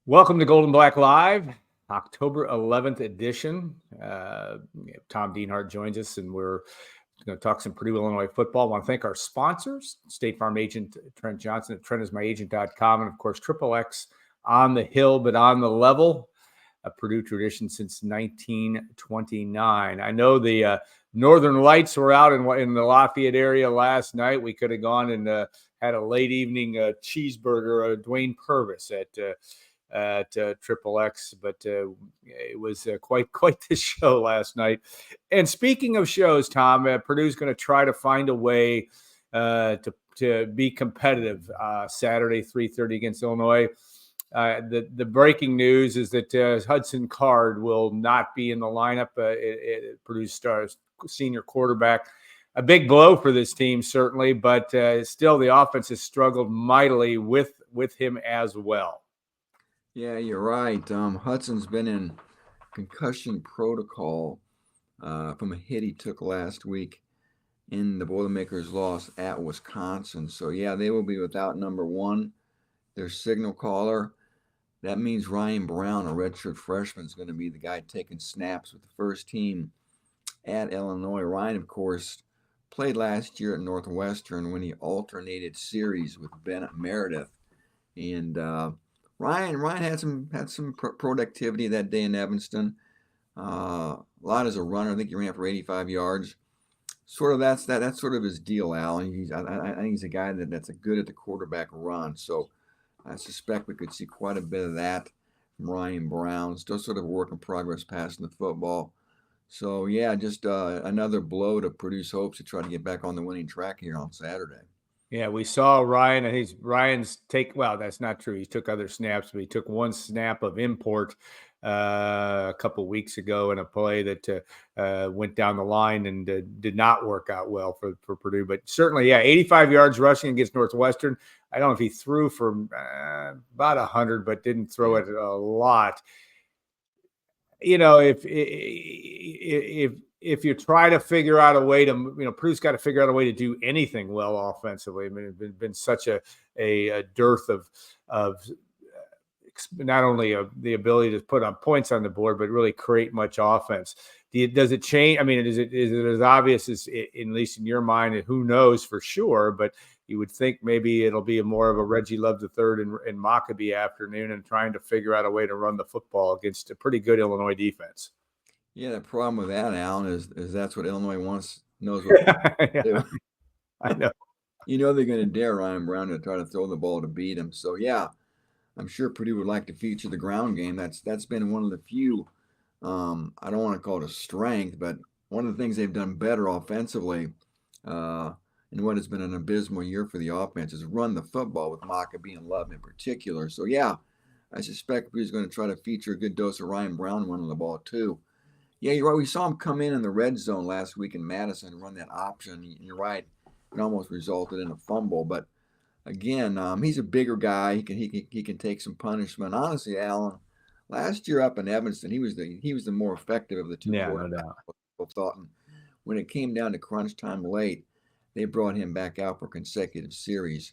Welcome to Golden Black Live, October 11th edition. Tom Dienhart joins us, and we're going to talk some Purdue, Illinois football. I want to thank our sponsors, State Farm agent Trent Johnson at trentismyagent.com, and, of course, Triple X on the hill but on the level, a Purdue tradition since 1929. I know the Northern Lights were out in the Lafayette area last night. We could have gone and had a late evening cheeseburger, Dwayne Purvis at Triple X, but it was quite the show last night. And speaking of shows, Tom, Purdue's going to try to find a way to be competitive Saturday, 3:30 against Illinois. The breaking news is that Hudson Card will not be in the lineup. Purdue's stars senior quarterback. A big blow for this team, certainly, but still the offense has struggled mightily with him as well. Yeah, you're right. Hudson's been in concussion protocol from a hit he took last week in the Boilermakers' loss at Wisconsin. So, yeah, they will be without number one, their signal caller. That means Ryan Brown, a redshirt freshman, is going to be the guy taking snaps with the first team at Illinois. Ryan, of course, played last year at Northwestern when he alternated series with Bennett Meredith. And Ryan had some productivity that day in Evanston. A lot as a runner. I think he ran for 85 yards. Sort of that's sort of his deal, Al. And I think he's a guy that's good at the quarterback run. So I suspect we could see quite a bit of that from Ryan Brown. Still sort of a work in progress passing the football. So yeah, just another blow to Purdue's hopes to try to get back on the winning track here on Saturday. Yeah, we saw Ryan, and that's not true. He took other snaps, but he took one snap of import a couple of weeks ago in a play that went down the line and did not work out well for Purdue. But certainly, 85 yards rushing against Northwestern. I don't know if he threw for about 100, but didn't throw it a lot. You know, if you try to figure out a way to, Purdue's got to figure out a way to do anything well offensively. I mean, it's been such a dearth of not only the ability to put on points on the board, but really create much offense. Does it change? I mean, is it as obvious as, at least in your mind, and who knows for sure, but you would think maybe it'll be more of a Reggie Love III and Maccabee afternoon and trying to figure out a way to run the football against a pretty good Illinois defense. Yeah, the problem with that, Alan, is that's what Illinois knows what to do. I know. They're going to dare Ryan Brown to try to throw the ball to beat him. So, yeah, I'm sure Purdue would like to feature the ground game. That's been one of the few, I don't want to call it a strength, but one of the things they've done better offensively in what has been an abysmal year for the offense is run the football with Maccabee and Love in particular. So, yeah, I suspect Purdue's going to try to feature a good dose of Ryan Brown running the ball too. Yeah, you're right. We saw him come in the red zone last week in Madison and run that option. You're right. It almost resulted in a fumble. But, again, he's a bigger guy. He can take some punishment. Honestly, Alan, last year up in Evanston, he was the more effective of the two quarterbacks. No doubt. People thought. And when it came down to crunch time late, they brought him back out for consecutive series.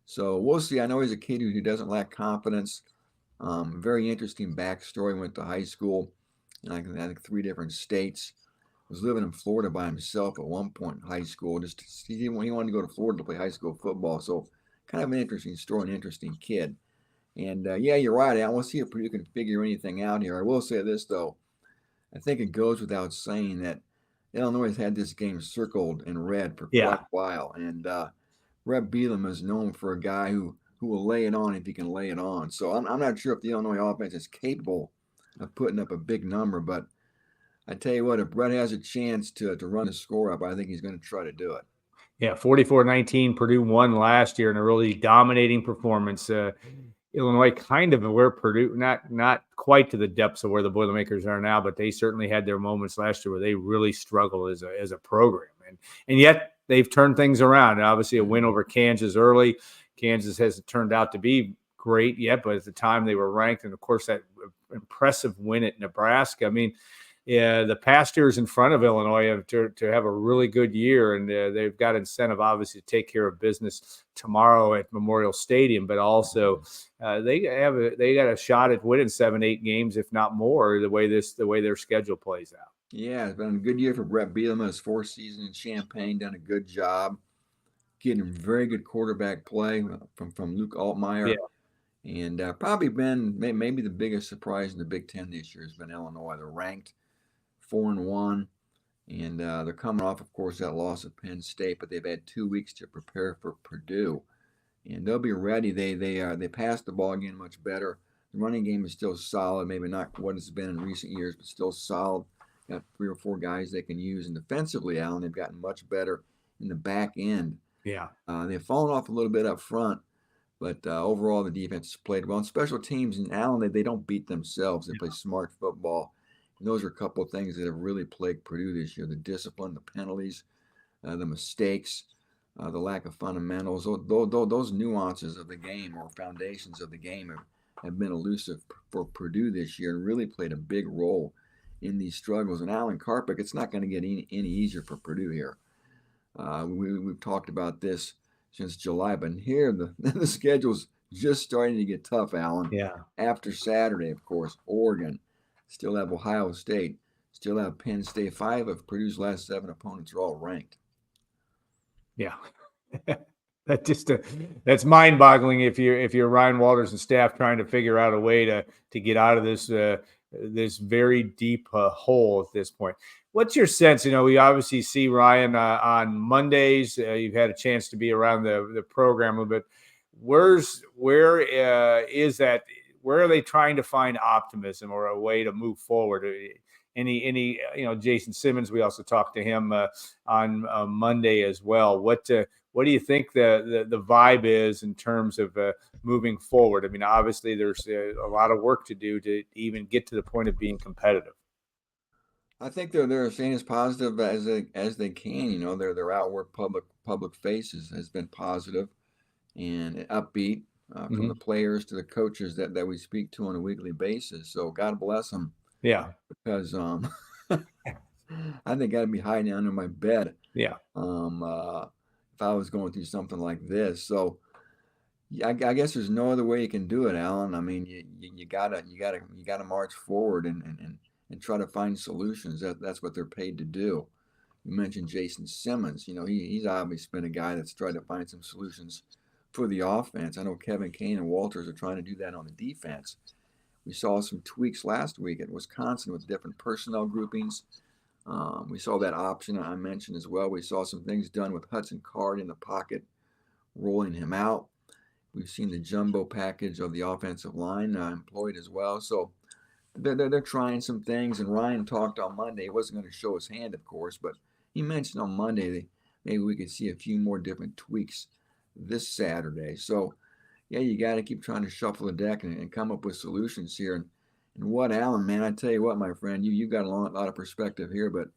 So we'll see. I know he's a kid who doesn't lack confidence. Very interesting backstory. Went to high school in I think 3 different states. Was living in Florida by himself at one point in high school. He wanted to go to Florida to play high school football. So kind of an interesting story, an interesting kid. And yeah, you're right, Al. We'll see if Purdue can figure anything out here. I will say this though. I think it goes without saying that Illinois has had this game circled in red for quite a while. And Reb Beelum is known for a guy who will lay it on if he can lay it on. So I'm not sure if the Illinois offense is capable of putting up a big number, but I tell you what, if Brett has a chance to run the score up, I think he's going to try to do it. Yeah, 44-19, Purdue won last year in a really dominating performance. Illinois kind of where Purdue, not quite to the depths of where the Boilermakers are now, but they certainly had their moments last year where they really struggled as a program. And yet they've turned things around. And obviously a win over Kansas early. Kansas hasn't turned out to be great yet, but at the time they were ranked. And, of course, that impressive win at Nebraska. I mean, the past years in front of Illinois to have a really good year, and they've got incentive obviously to take care of business tomorrow at Memorial Stadium, but also they got a shot at winning 7-8 games, if not more, the way their schedule plays out. Yeah, it's been a good year for Brett Bielema. His fourth season in Champaign, done a good job getting very good quarterback play from Luke Altmaier. Yeah. And probably been maybe the biggest surprise in the Big Ten this year has been Illinois. They're ranked 4-1, and they're coming off, of course, that loss at Penn State, but they've had 2 weeks to prepare for Purdue, and they'll be ready. They passed the ball again much better. The running game is still solid, maybe not what it's been in recent years, but still solid. Got 3 or 4 guys they can use, and defensively, Alan, they've gotten much better in the back end. Yeah, they've fallen off a little bit up front. But overall, the defense has played well. And special teams in Allen, they don't beat themselves. They play smart football. And those are a couple of things that have really plagued Purdue this year: the discipline, the penalties, the mistakes, the lack of fundamentals. Those nuances of the game or foundations of the game have been elusive for Purdue this year and really played a big role in these struggles. And Alan Karpik, it's not going to get any easier for Purdue here. We've talked about this since July, but here the schedule's just starting to get tough, Alan. Yeah. After Saturday, of course, Oregon, still have Ohio State, still have Penn State. 5 of Purdue's last 7 opponents are all ranked. Yeah. That's mind-boggling if you're Ryan Walters and staff trying to figure out a way to get out of this very deep hole at this point. What's your sense? We obviously see Ryan on Mondays. You've had a chance to be around the program a bit. Where is that? Where are they trying to find optimism or a way to move forward? Any Jason Simmons, we also talked to him on Monday as well. What do you think the vibe is in terms of moving forward? I mean, obviously there's a lot of work to do to even get to the point of being competitive. I think they're staying as positive as they can. Their outward public faces has been positive and upbeat from the players to the coaches that we speak to on a weekly basis. So God bless them. Yeah, because I think I'd be hiding under my bed. Yeah. If I was going through something like this. So I guess there's no other way you can do it, Alan. I mean, you gotta march forward and try to find solutions. That's what they're paid to do. You mentioned Jason Simmons. He's obviously been a guy that's tried to find some solutions for the offense. I know Kevin Kane and Walters are trying to do that on the defense. We saw some tweaks last week at Wisconsin with different personnel groupings. We saw that option I mentioned as well. We saw some things done with Hudson Card in the pocket, rolling him out. We've seen the jumbo package of the offensive line employed as well. So they're trying some things. And Ryan talked on Monday. He wasn't going to show his hand, of course, but he mentioned on Monday that maybe we could see a few more different tweaks this Saturday. So, yeah, you got to keep trying to shuffle the deck and come up with solutions here. And what, Alan, man, I tell you what, my friend, you got a lot of perspective here, but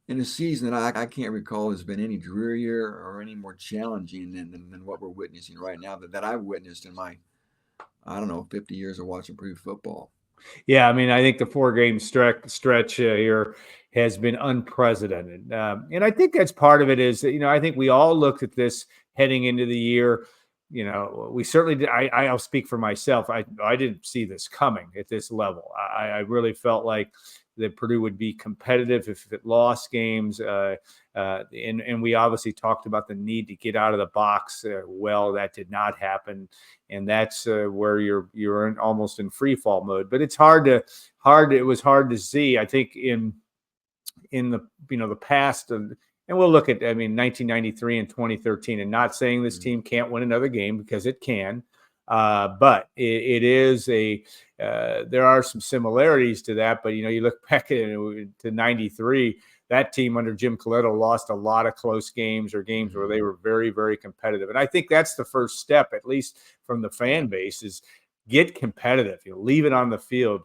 in a season that I can't recall has been any drearier or any more challenging than what we're witnessing right now that I've witnessed in my, 50 years of watching Purdue football. Yeah, I mean, I think the 4-game stretch here has been unprecedented. And I think that's part of it is, I think we all looked at this heading into the year. We certainly did. I'll speak for myself. I didn't see this coming at this level. I really felt like that Purdue would be competitive if it lost games. And we obviously talked about the need to get out of the box. Well, that did not happen. And that's where you're almost in free fall mode. But it's it was hard to see. I think in the past of, and we'll look at, 1993 and 2013, and not saying this team can't win another game because it can, but it is there are some similarities to that. But, you look back to 93, that team under Jim Coletto lost a lot of close games or games where they were very, very competitive. And I think that's the first step, at least from the fan base, is get competitive. Leave it on the field.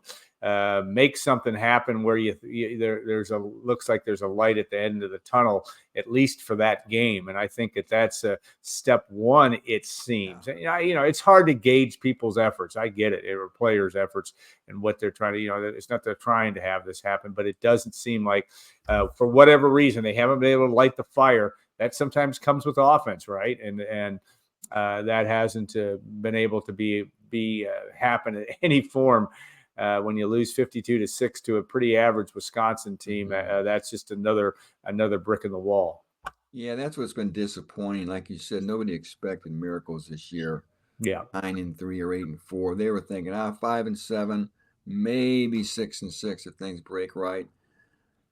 make something happen where looks like there's a light at the end of the tunnel, at least for that game. And I think that's a step one, it seems. It's hard to gauge people's efforts. I get it. Or players' efforts and what they're trying to, it's not they're trying to have this happen, but it doesn't seem like for whatever reason, they haven't been able to light the fire. That sometimes comes with offense, right? And that hasn't been able to be happen in any form. When you lose 52-6 to a pretty average Wisconsin team, that's just another brick in the wall. Yeah, that's what's been disappointing. Like you said, nobody expected miracles this year. Yeah, 9-3 or 8-4. They were thinking 5-7, maybe 6-6 if things break right.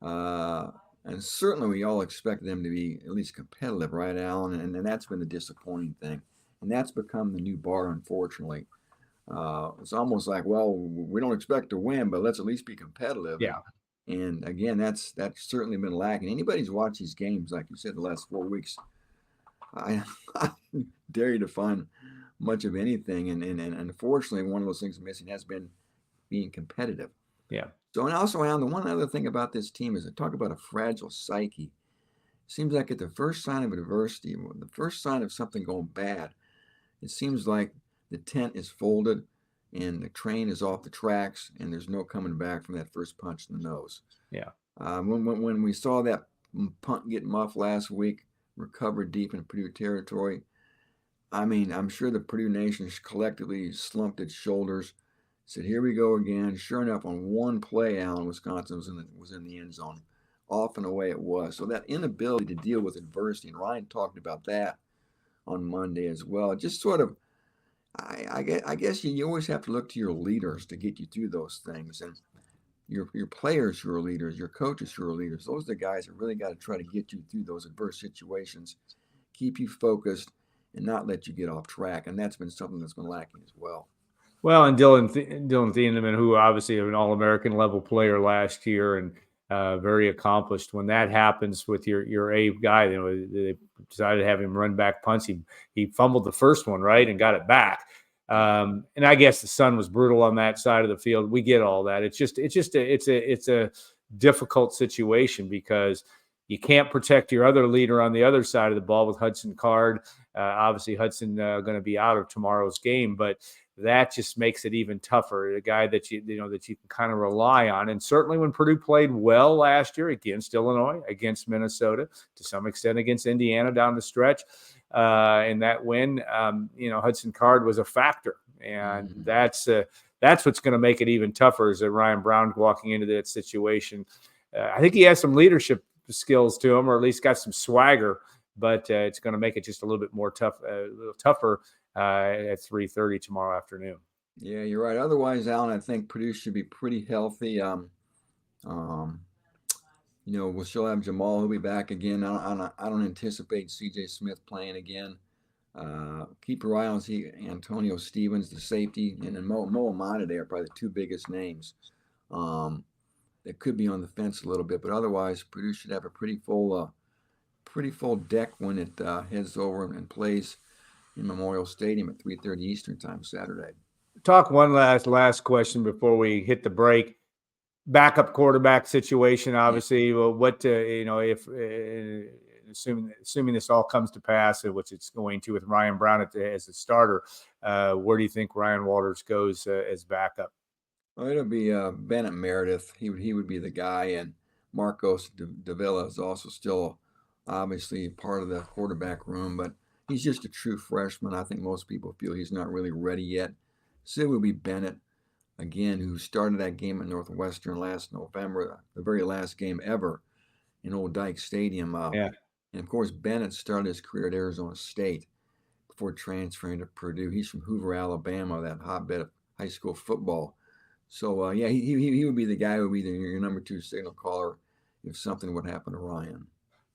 And certainly we all expected them to be at least competitive, right, Alan? And that's been the disappointing thing. And that's become the new bar, unfortunately. It's almost like, well, we don't expect to win, but let's at least be competitive. Yeah. And again, that's certainly been lacking. Anybody who's watched these games, like you said, the last 4 weeks, I dare you to find much of anything. And unfortunately, one of those things missing has been being competitive. Yeah. So, and also, Alan, the one other thing about this team is to talk about a fragile psyche. It seems like at the first sign of adversity, the first sign of something going bad, it seems like the tent is folded and the train is off the tracks and there's no coming back from that first punch in the nose. Yeah. When we saw that punt get muffed last week, recovered deep in Purdue territory, I mean, I'm sure the Purdue Nation collectively slumped its shoulders, said, here we go again. Sure enough, on one play, Allen, Wisconsin was in the end zone. Off and away it was. So that inability to deal with adversity, and Ryan talked about that on Monday as well. It just sort of, I guess you always have to look to your leaders to get you through those things. And your players who are leaders, your coaches who are leaders, those are the guys that really got to try to get you through those adverse situations, keep you focused, and not let you get off track. And that's been something that's been lacking as well. Well, and Dylan Thieneman, who obviously an All-American level player last year and very accomplished. When that happens with your A guy, they decided to have him run back punts. He fumbled the first one, right, and got it back. And I guess the sun was brutal on that side of the field. We get all that. It's a difficult situation because you can't protect your other leader on the other side of the ball with Hudson Card. Obviously, Hudson going to be out of tomorrow's game, but that just makes it even tougher. A guy that you can kind of rely on. And certainly when Purdue played well last year against Illinois, against Minnesota, to some extent against Indiana down the stretch, in that win, Hudson Card was a factor. And that's what's going to make it even tougher is that Ryan Brown walking into that situation. I think he has some leadership skills to him, or at least got some swagger, but it's going to make it just a little bit more tougher at 3:30 tomorrow afternoon. Yeah, you're right. Otherwise, Alan, I think Purdue should be pretty healthy. We'll still have Jamal, who'll be back again. I don't anticipate C.J. Smith playing again. Keep your eye on Antonio Stevens, the safety, and then Mo Amata. They are probably the two biggest names. That could be on the fence a little bit, but otherwise, Purdue should have a pretty full deck when it heads over and plays in Memorial Stadium at 3:30 Eastern time Saturday. Talk one last question before we hit the break. Backup quarterback situation, obviously. Well, what if assuming this all comes to pass, which it's going to with Ryan Brown as the starter, where do you think Ryan Walters goes as backup? Well, it'll be Bennett Meredith. He would be the guy, and Marcos Davila is also still obviously part of the quarterback room, but he's just a true freshman. I think most people feel he's not really ready yet. So it would be Bennett, again, who started that game at Northwestern last November, the very last game ever in Old Dyke Stadium. And, of course, Bennett started his career at Arizona State before transferring to Purdue. He's from Hoover, Alabama, that hotbed of high school football. So, he would be the guy who would be your number 2 signal caller if something would happen to Ryan.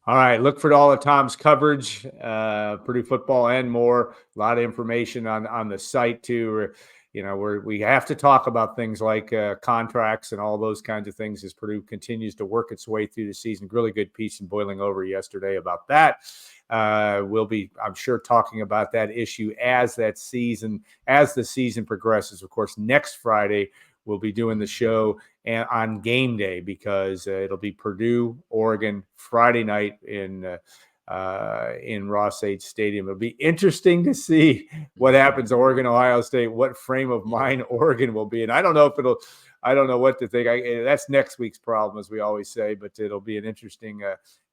All right, look for all of Tom's coverage, Purdue football and more. A lot of information on the site too. We have to talk about things like contracts and all those kinds of things as Purdue continues to work its way through the season. Really good piece in Boiling Over yesterday about that. We'll be, I'm sure, talking about that issue as the season progresses. Of course, next Friday we'll be doing the show and on game day because it'll be Purdue, Oregon, Friday night in Ross-Age Stadium. It'll be interesting to see what happens to Oregon, Ohio State, what frame of mind Oregon will be in. I don't know what to think. That's next week's problem, as we always say, but it'll be an interesting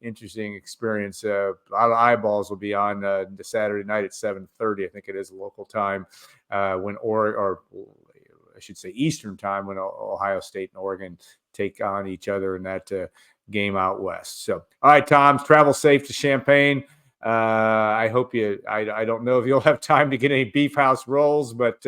experience. A lot of eyeballs will be on the Saturday night at 7:30. I think it is local time I should say Eastern time, when Ohio State and Oregon take on each other in that game out west. So, all right, Tom, travel safe to Champaign. I hope I don't know if you'll have time to get any Beef House rolls, but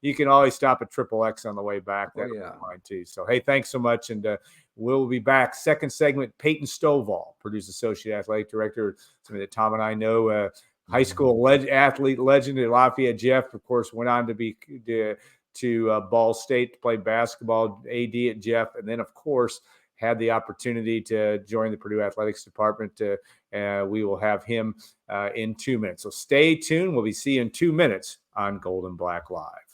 you can always stop at XXX on the way back. That'll be fine too. So, hey, thanks so much. And we'll be back. Second segment, Peyton Stovall, Purdue's Associate Athletic Director, somebody that Tom and I know, high school athlete legend at Lafayette. Jeff, of course, went on to be to Ball State to play basketball, AD at Jeff, and then, of course, had the opportunity to join the Purdue Athletics Department. We will have him in 2 minutes. So stay tuned. We'll be seeing you in 2 minutes on Gold and Black Live.